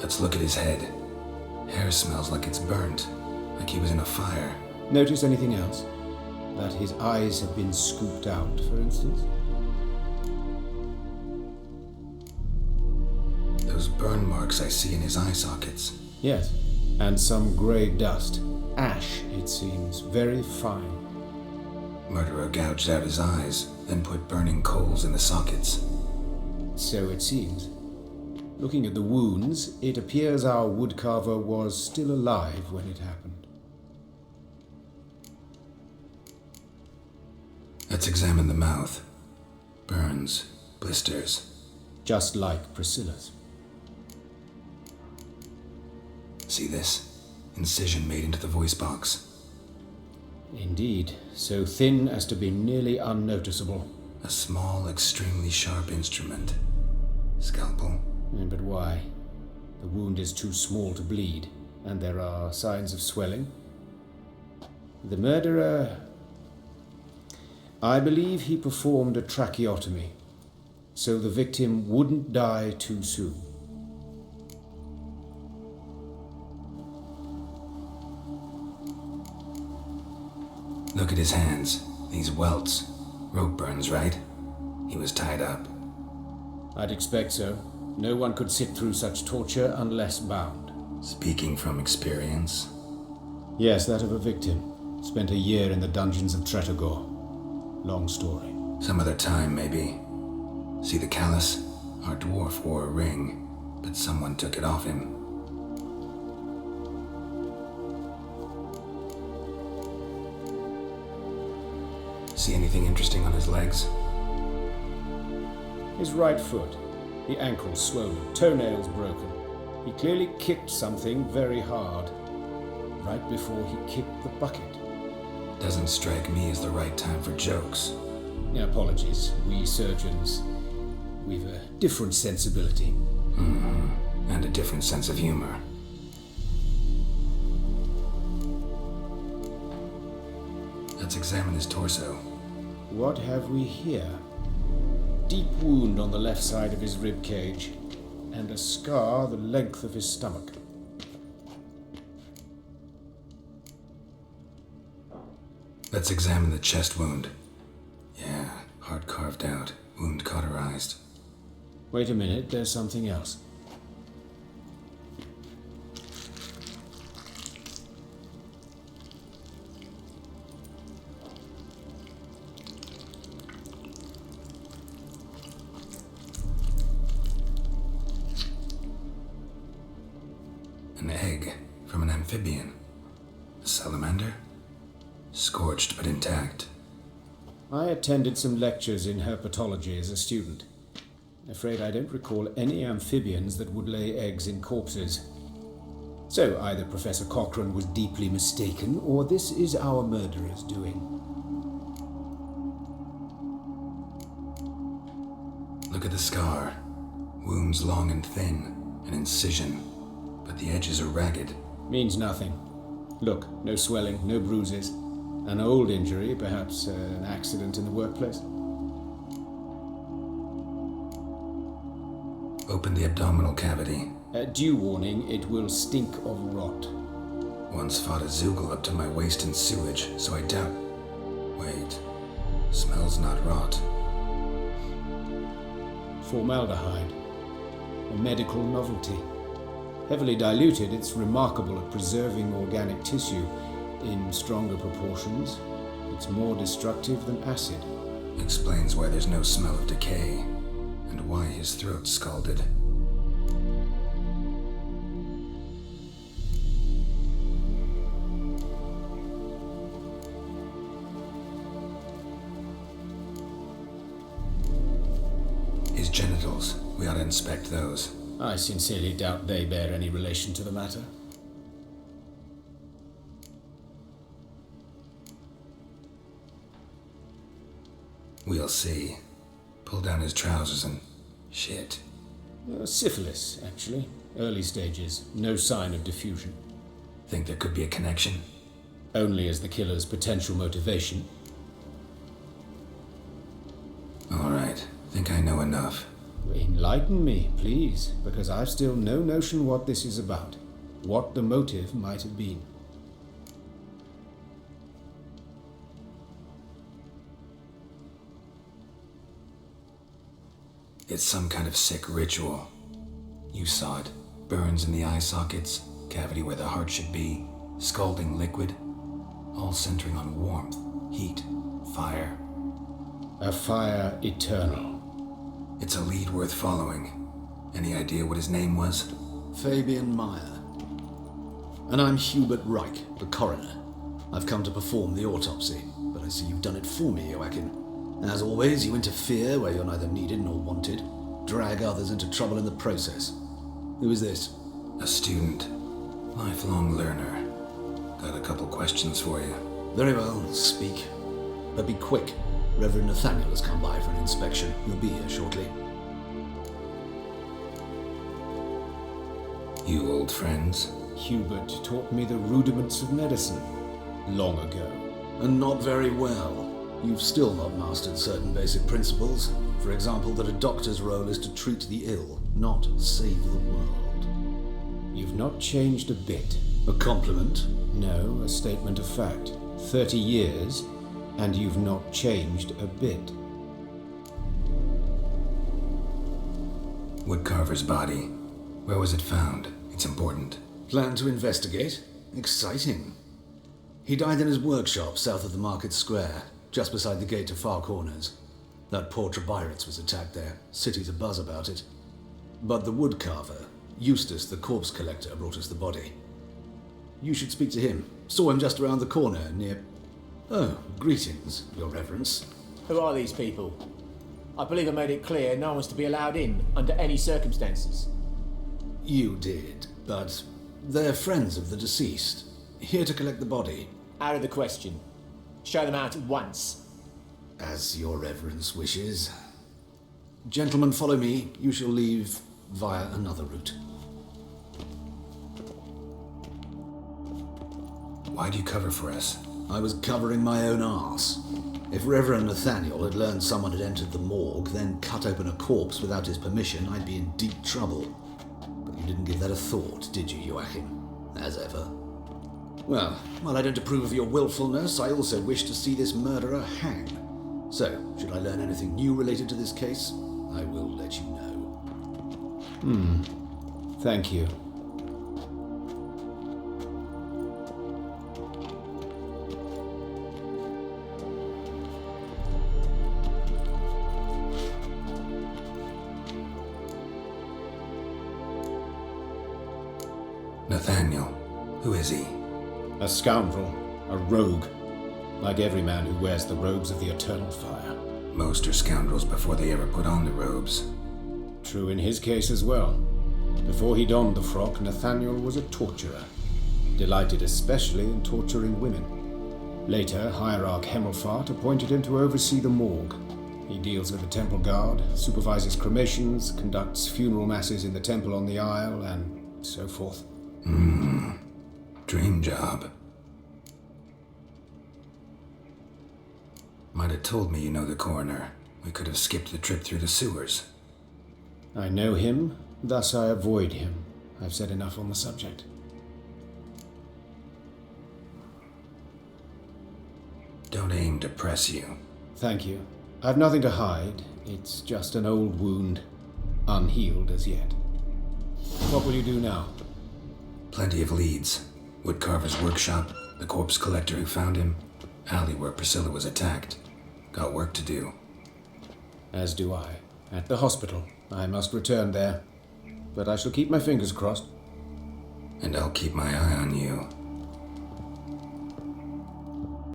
Let's look at his head. Hair smells like it's burnt, like he was in a fire. Notice anything else? That his eyes have been scooped out, for instance? Those burn marks I see in his eye sockets. Yes, and some grey dust. Ash, it seems, very fine. Murderer gouged out his eyes, then put burning coals in the sockets. So it seems. Looking at the wounds, it appears our woodcarver was still alive when it happened. Let's examine the mouth. Burns, blisters. Just like Priscilla's. See this? Incision made into the voice box. Indeed, so thin as to be nearly unnoticeable. A small, extremely sharp instrument. Scalpel. But why? The wound is too small to bleed, and there are signs of swelling. The murderer... I believe he performed a tracheotomy, so the victim wouldn't die too soon. Look at his hands. These welts. Rope burns, right? He was tied up. I'd expect so. No one could sit through such torture unless bound. Speaking from experience. Yes, that of a victim. Spent a year in the dungeons of Tretogor. Long story. Some other time, maybe. See the callus? Our dwarf wore a ring, but someone took it off him. See anything interesting on his legs? His right foot. The ankle swollen, toenails broken. He clearly kicked something very hard, right before he kicked the bucket. Doesn't strike me as the right time for jokes. Apologies. We surgeons, we've a different sensibility. And a different sense of humor. Let's examine his torso. What have we here? Deep wound on the left side of his rib cage, and a scar the length of his stomach. Let's examine the chest wound. Yeah, heart carved out, wound cauterized. Wait a minute, there's something else. An egg from an amphibian. A salamander? Scorched but intact. I attended some lectures in herpetology as a student. Afraid I don't recall any amphibians that would lay eggs in corpses. So either Professor Cochrane was deeply mistaken, or this is our murderer's doing. Look at the scar. Wounds long and thin. An incision. But the edges are ragged. Means nothing. Look, no swelling, no bruises. An old injury, perhaps an accident in the workplace. Open the abdominal cavity. Due warning, it will stink of rot. Once fought a Zoogle up to my waist in sewage, so I doubt... Wait. Smells not rot. Formaldehyde. A medical novelty. Heavily diluted, it's remarkable at preserving organic tissue. In stronger proportions, it's more destructive than acid. Explains why there's no smell of decay, and why his throat's scalded. His genitals, we ought to inspect those. I sincerely doubt they bear any relation to the matter. We'll see. Pull down his trousers and... shit. Syphilis, actually. Early stages. No sign of diffusion. Think there could be a connection? Only as the killer's potential motivation. All right. Think I know enough. In Enlighten me, please, because I've still no notion what this is about, what the motive might have been. It's some kind of sick ritual. You saw it. Burns in the eye sockets, cavity where the heart should be, scalding liquid, all centering on warmth, heat, fire. A fire eternal. It's a lead worth following. Any idea what his name was? Fabian Meyer. And I'm Hubert Reich, the coroner. I've come to perform the autopsy, but I see you've done it for me, Joachim. As always, you interfere where you're neither needed nor wanted, drag others into trouble in the process. Who is this? A student. Lifelong learner. Got a couple questions for you. Very well, speak. But be quick. Reverend Nathaniel has come by for an inspection. He'll be here shortly. You old friends? Hubert taught me the rudiments of medicine long ago. And not very well. You've still not mastered certain basic principles. For example, that a doctor's role is to treat the ill, not save the world. You've not changed a bit. A compliment? No, a statement of fact. 30 years, and you've not changed a bit. Woodcarver's body. Where was it found? It's important. Plan to investigate? Exciting. He died in his workshop south of the market square, just beside the gate to Far Corners. That poor Trebiritz was attacked there. City's abuzz about it. But the woodcarver, Eustace the corpse collector, brought us the body. You should speak to him. Saw him just around the corner near... Oh, greetings, Your Reverence. Who are these people? I believe I made it clear no one's to be allowed in under any circumstances. You did, but they're friends of the deceased. Here to collect the body. Out of the question. Show them out at once. As Your Reverence wishes. Gentlemen, follow me. You shall leave via another route. Why'd you cover for us? I was covering my own arse. If Reverend Nathaniel had learned someone had entered the morgue, then cut open a corpse without his permission, I'd be in deep trouble. But you didn't give that a thought, did you, Joachim? As ever. Well, while I don't approve of your willfulness, I also wish to see this murderer hang. So, should I learn anything new related to this case, I will let you know. Thank you. Nathaniel. Who is he? A scoundrel, a rogue, like every man who wears the robes of the eternal fire. Most are scoundrels before they ever put on the robes. True in his case as well. Before he donned the frock, Nathaniel was a torturer, delighted especially in torturing women. Later, Hierarch Hemmelfart appointed him to oversee the morgue. He deals with the temple guard, supervises cremations, conducts funeral masses in the temple on the Isle, and so forth. Dream job. Might have told me you know the coroner. We could have skipped the trip through the sewers. I know him, thus I avoid him. I've said enough on the subject. Don't aim to press you. Thank you. I've nothing to hide. It's just an old wound, unhealed as yet. What will you do now? Plenty of leads. Woodcarver's workshop, the corpse collector who found him, alley where Priscilla was attacked. Got work to do. As do I. At the hospital. I must return there. But I shall keep my fingers crossed. And I'll keep my eye on you.